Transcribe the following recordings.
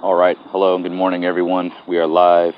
All right. Hello and good morning, everyone. We are live,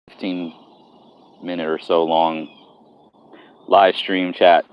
15-minute or so long live stream chat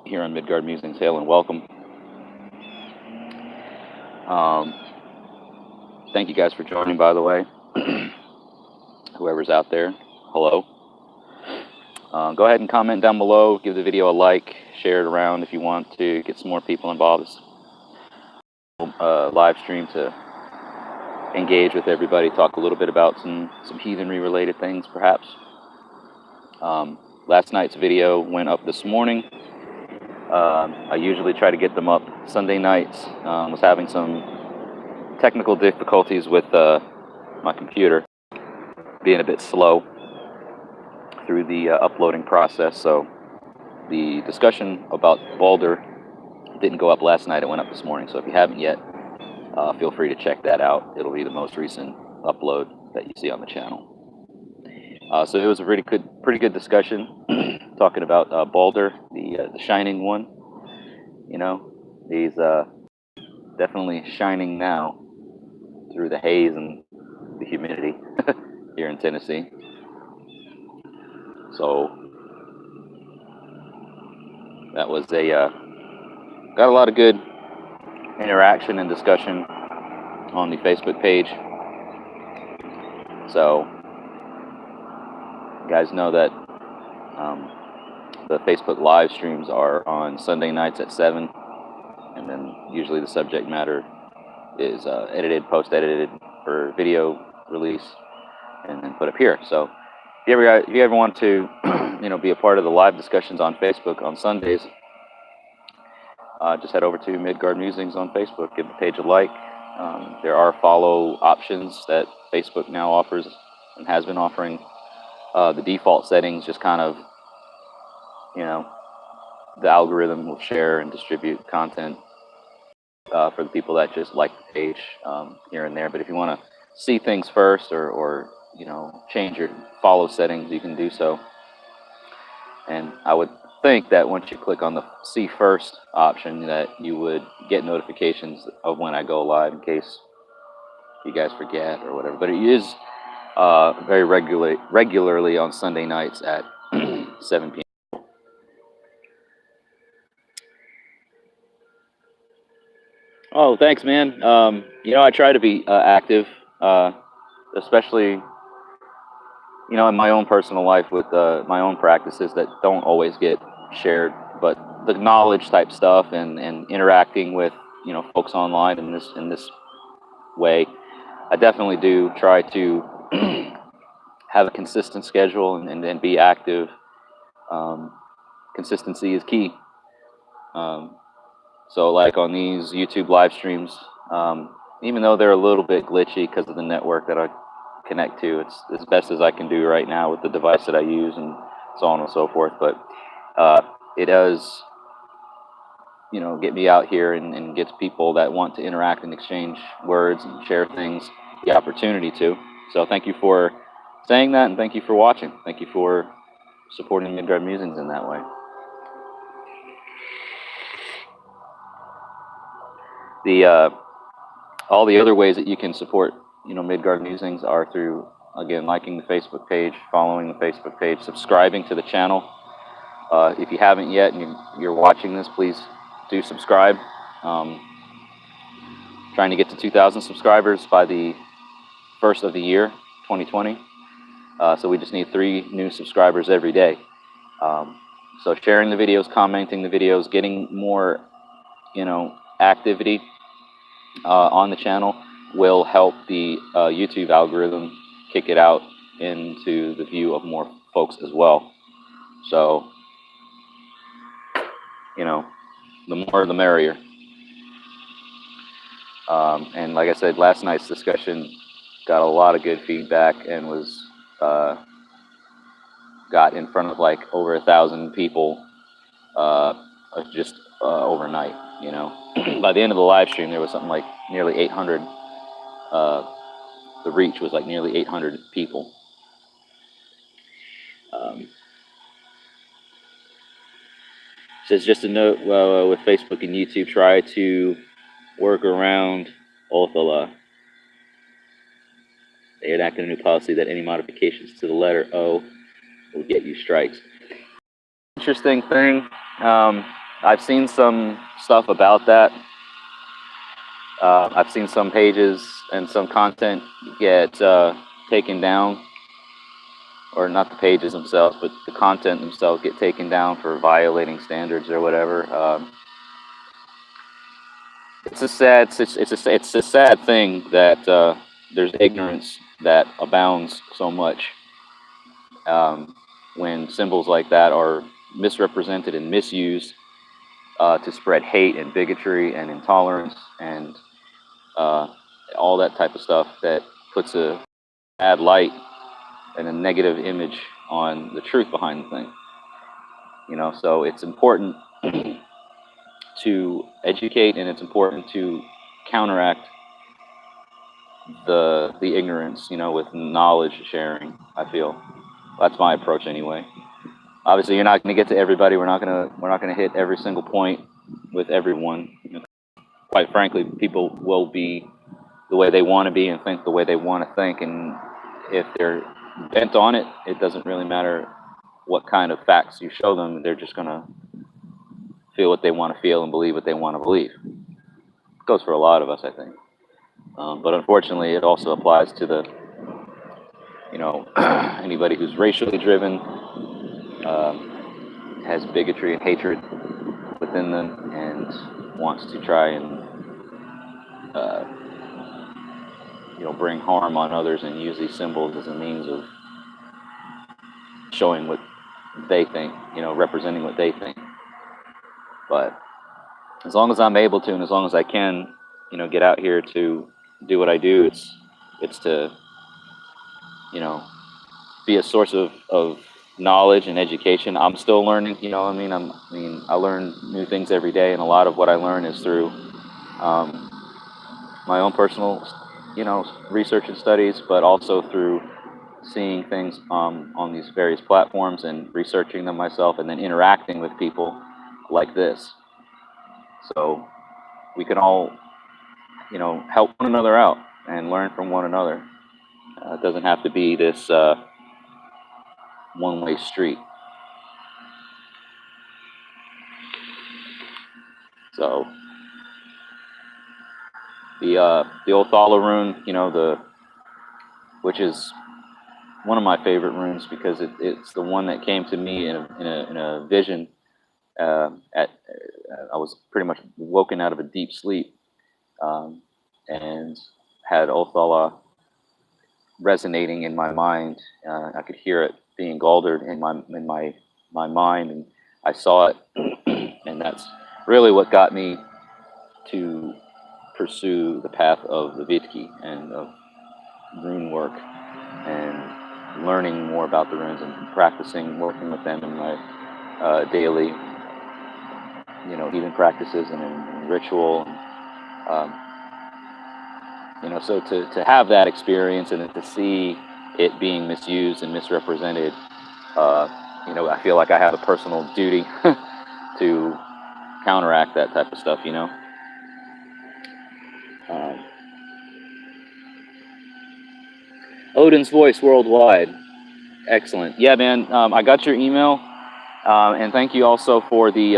here on Midgard Musings. Hail and welcome. Um, Thank you guys for joining, by the way. Whoever's out there, hello. Go ahead and comment down below. Give the video a like. Share it around if you want to get some more people involved. It's live stream to engage with everybody. Talk a little bit about some heathenry related things, perhaps. Last night's video went up this morning. I usually try to get them up Sunday nights. Was having some technical difficulties with my computer being a bit slow through the uploading process. So the discussion about Baldur didn't go up last night. It went up this morning. So if you haven't yet, feel free to check that out. It'll be the most recent upload that you see on the channel. So it was a pretty good discussion talking about Baldur, the shining one. You know, he's definitely shining now through the haze and the humidity here in Tennessee. So that was got a lot of good interaction and discussion on the Facebook page. So you guys know that the Facebook live streams are on Sunday nights at 7, and then usually the subject matter is post-edited for video release, and then put up here. So if you ever want to, be a part of the live discussions on Facebook on Sundays, just head over to Midgard Musings on Facebook. Give the page a like. There are follow options that Facebook now offers and has been offering. The default settings just kind of, the algorithm will share and distribute content for the people that just like the page here and there. But if you want to see things first or change your follow settings, you can do so. And I would think that once you click on the see first option, that you would get notifications of when I go live, in case you guys forget or whatever. But it is very regularly on Sunday nights at 7 p.m. Oh, thanks, man. I try to be active, especially, in my own personal life with my own practices that don't always get shared, but the knowledge type stuff and interacting with, folks online in this way, I definitely do try to have a consistent schedule and be active. Consistency is key. So like on these YouTube live streams, even though they're a little bit glitchy because of the network that I connect to, it's as best as I can do right now with the device that I use and so on and so forth. But it does, get me out here and gets people that want to interact and exchange words and share things the opportunity to. So thank you for saying that, and thank you for watching. Thank you for supporting Midgard Musings in that way. All the other ways that you can support, Midgard Musings are through, again, liking the Facebook page, following the Facebook page, subscribing to the channel. If you haven't yet and you're watching this, please do subscribe. Trying to get to 2,000 subscribers by the first of the year, 2020. So we just need 3 new subscribers every day. So sharing the videos, commenting the videos, getting more, activity on the channel will help the YouTube algorithm kick it out into the view of more folks as well. So, the more the merrier. And like I said, last night's discussion got a lot of good feedback and was got in front of like over 1,000 people just overnight. By the end of the live stream, there was something like nearly 800. The reach was like nearly 800 people. Says just a note, with Facebook and YouTube, try to work around Othala. They enacted a new policy that any modifications to the letter O will get you strikes. Interesting thing. I've seen some stuff about that. I've seen some pages and some content get taken down, or not the pages themselves, but the content themselves get taken down for violating standards or whatever. It's a sad thing that there's ignorance that abounds so much when symbols like that are misrepresented and misused to spread hate and bigotry and intolerance and all that type of stuff that puts a bad light and a negative image on the truth behind the thing. So it's important to educate, and it's important to counteract the ignorance, with knowledge sharing. I feel that's my approach anyway. Obviously, you're not going to get to everybody. We're not going to hit every single point with everyone. Quite frankly, people will be the way they want to be and think the way they want to think, and if they're bent on it, it doesn't really matter what kind of facts you show them. They're just going to feel what they want to feel and believe what they want to believe. It goes for a lot of us, I think. But unfortunately, it also applies to the, anybody who's racially driven, has bigotry and hatred within them, and wants to try and, bring harm on others and use these symbols as a means of showing what they think, representing what they think. But as long as I'm able to, and as long as I can, get out here to do what I do, it's to, be a source of knowledge and education. I'm still learning, I learn new things every day, and a lot of what I learn is through my own personal, research and studies, but also through seeing things on these various platforms and researching them myself, and then interacting with people like this. So we can all, help one another out and learn from one another. It doesn't have to be this one-way street. So the Othala rune, which is one of my favorite runes because it's the one that came to me in a vision. I was pretty much woken out of a deep sleep, and had Othala resonating in my mind. I could hear it being galdered in my mind, and I saw it, and that's really what got me to pursue the path of the Vitki and of rune work, and learning more about the runes and practicing, working with them in my daily, heathen practices and in ritual. So to have that experience and to see it being misused and misrepresented, I feel like I have a personal duty to counteract that type of stuff, Odin's Voice Worldwide. Excellent. Yeah, man, I got your email, and thank you also for the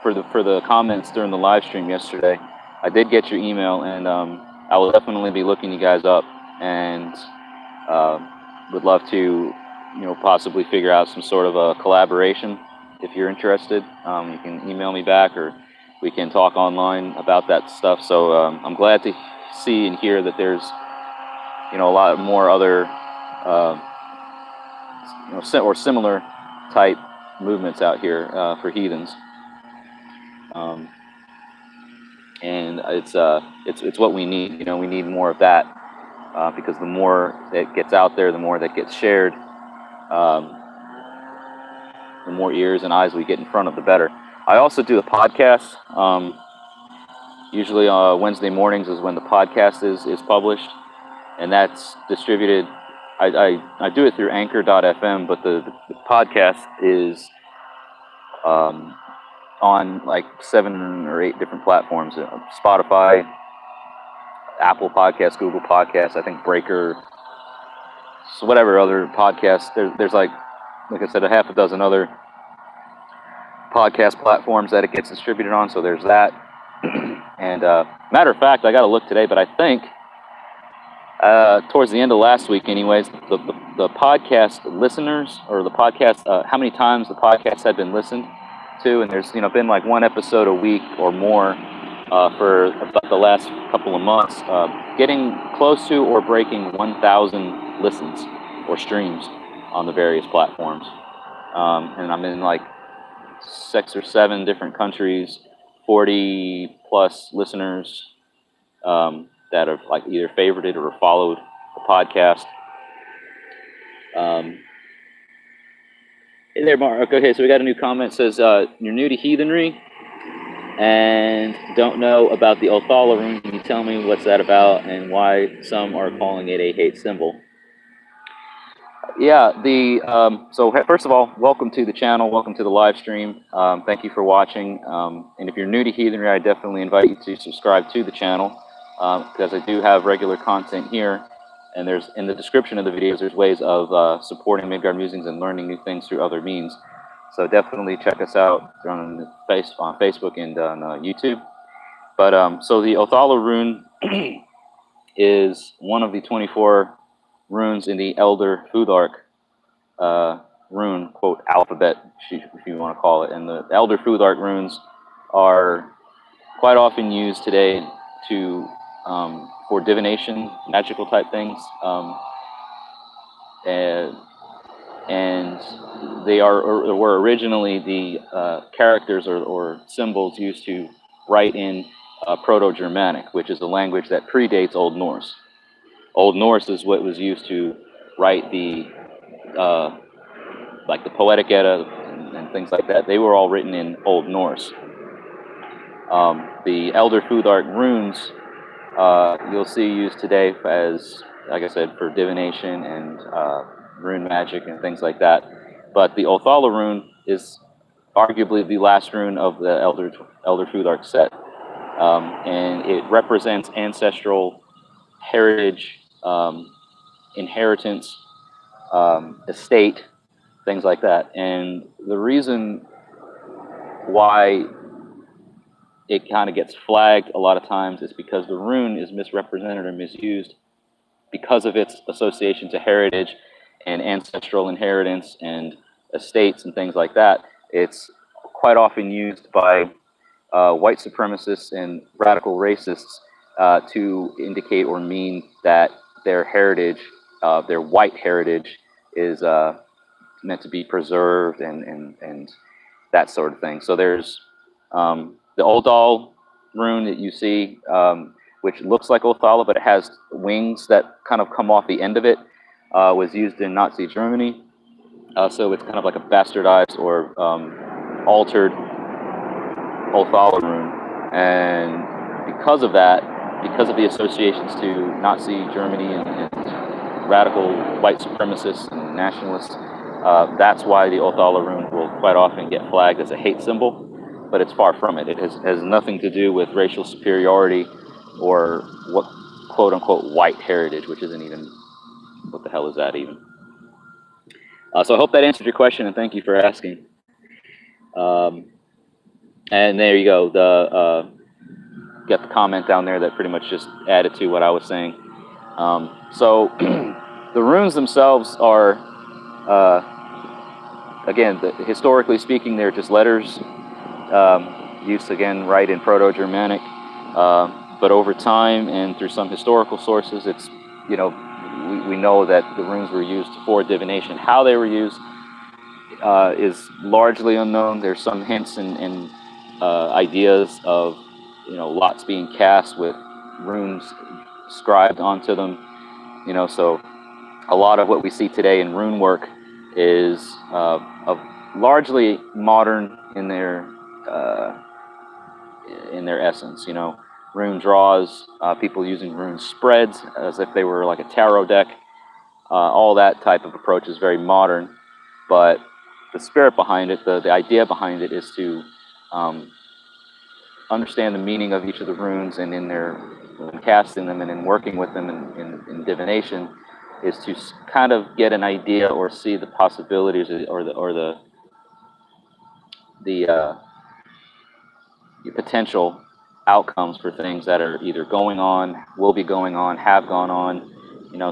for the comments during the live stream yesterday. I did get your email, and I will definitely be looking you guys up, and would love to, possibly figure out some sort of a collaboration. If you're interested, you can email me back, or we can talk online about that stuff. So I'm glad to see and hear that there's, a lot more other, or similar type movements out here for heathens. And it's what we need. We need more of that, because the more that gets out there, the more that gets shared, the more ears and eyes we get in front of, the better. I also do a podcast. Usually Wednesday mornings is when the podcast is published, and that's distributed. I do it through Anchor.fm, but the podcast is on like 7 or 8 different platforms: Spotify, Apple Podcasts, Google Podcasts, I think Breaker, so whatever other podcasts. There's like I said, a half a dozen other podcast platforms that it gets distributed on. So there's that. And matter of fact, I got to look today, but I think towards the end of last week, anyways, the podcast listeners, or the podcast, how many times the podcast had been listened to, and there's been like one episode a week or more for about the last couple of months, getting close to or breaking 1,000 listens or streams on the various platforms. And I'm in like 6 or 7 different countries, 40 plus listeners that have like either favorited or followed the podcast. Hey there, Mark. Okay, so we got a new comment. It says, you're new to heathenry and don't know about the Othala rune. Can you tell me what's that about and why some are calling it a hate symbol? Yeah, so first of all, welcome to the channel, welcome to the live stream. Thank you for watching. And if you're new to heathenry, I definitely invite you to subscribe to the channel because I do have regular content here. And there's in the description of the videos, there's ways of supporting Midgard Musings and learning new things through other means. So definitely check us out on Facebook and on YouTube. But so the Othala rune is one of the 24 runes in the Elder Futhark rune, quote, alphabet, if you want to call it. And the Elder Futhark runes are quite often used today to for divination, magical type things, and they were originally the characters or symbols used to write in Proto-Germanic, which is a language that predates Old Norse. Old Norse is what was used to write the like the Poetic Edda and things like that. They were all written in Old Norse. The Elder Futhark runes you'll see used today as, like I said, for divination and rune magic and things like that. But the Othala rune is arguably the last rune of the Elder Futhark set. And it represents ancestral heritage, inheritance, estate, things like that. And the reason why it kind of gets flagged a lot of times is because the rune is misrepresented or misused because of its association to heritage and ancestral inheritance and estates and things like that. It's quite often used by white supremacists and radical racists to indicate or mean that their heritage, their white heritage, is meant to be preserved and that sort of thing. So there's the Oldal rune that you see, which looks like Othala, but it has wings that kind of come off the end of it, was used in Nazi Germany. So it's kind of like a bastardized or altered Othala rune. And because of that, because of the associations to Nazi Germany and radical white supremacists and nationalists, that's why the Othala rune will quite often get flagged as a hate symbol. But it's far from it. It has nothing to do with racial superiority or what quote-unquote white heritage, which isn't even, what the hell is that even? So I hope that answered your question, and thank you for asking. And there you go. Got the comment down there that pretty much just added to what I was saying. So the runes themselves are, again, historically speaking, they're just letters. Used again right in Proto-Germanic, but over time and through some historical sources, it's we know that the runes were used for divination. How they were used is largely unknown. There's some hints and ideas of lots being cast with runes scribed onto them. So a lot of what we see today in rune work is of largely modern in their essence. Rune draws, people using rune spreads as if they were like a tarot deck. All that type of approach is very modern, but the spirit behind it, the idea behind it, is to understand the meaning of each of the runes and in their when casting them and in working with them in divination, is to kind of get an idea or see the possibilities or the potential outcomes for things that are either going on, will be going on, have gone on.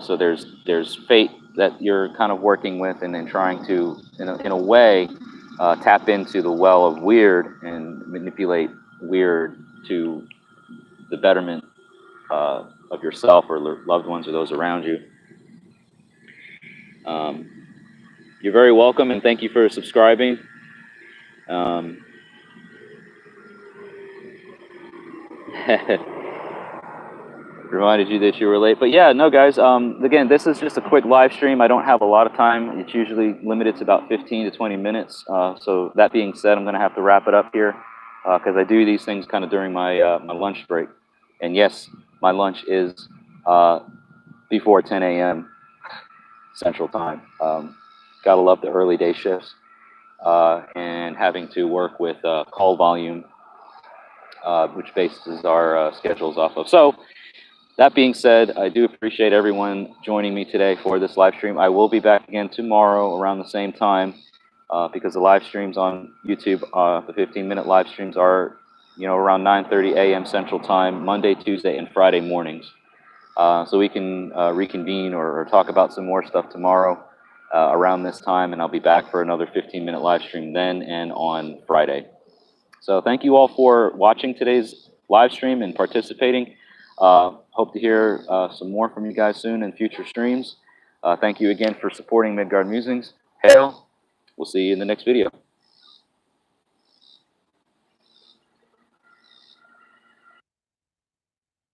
So there's fate that you're kind of working with, and then trying to, in a way, tap into the well of weird and manipulate weird to the betterment of yourself or loved ones or those around you. You're very welcome, and thank you for subscribing. Reminded you that you were late, but yeah, no, guys. Again, this is just a quick live stream. I don't have a lot of time. It's usually limited to about 15 to 20 minutes. So that being said, I'm going to have to wrap it up here because I do these things kind of during my my lunch break. And yes, my lunch is before 10 a.m. Central Time. Gotta love the early day shifts and having to work with call volume, which bases our schedules off of. So that being said, I do appreciate everyone joining me today for this live stream. I will be back again tomorrow around the same time because the live streams on YouTube, the 15-minute live streams are, around 9:30 a.m. Central Time, Monday, Tuesday, and Friday mornings. So we can reconvene or talk about some more stuff tomorrow around this time, and I'll be back for another 15-minute live stream then and on Friday. So thank you all for watching today's live stream and participating. Hope to hear some more from you guys soon in future streams. Thank you again for supporting Midgard Musings. Hail. We'll see you in the next video.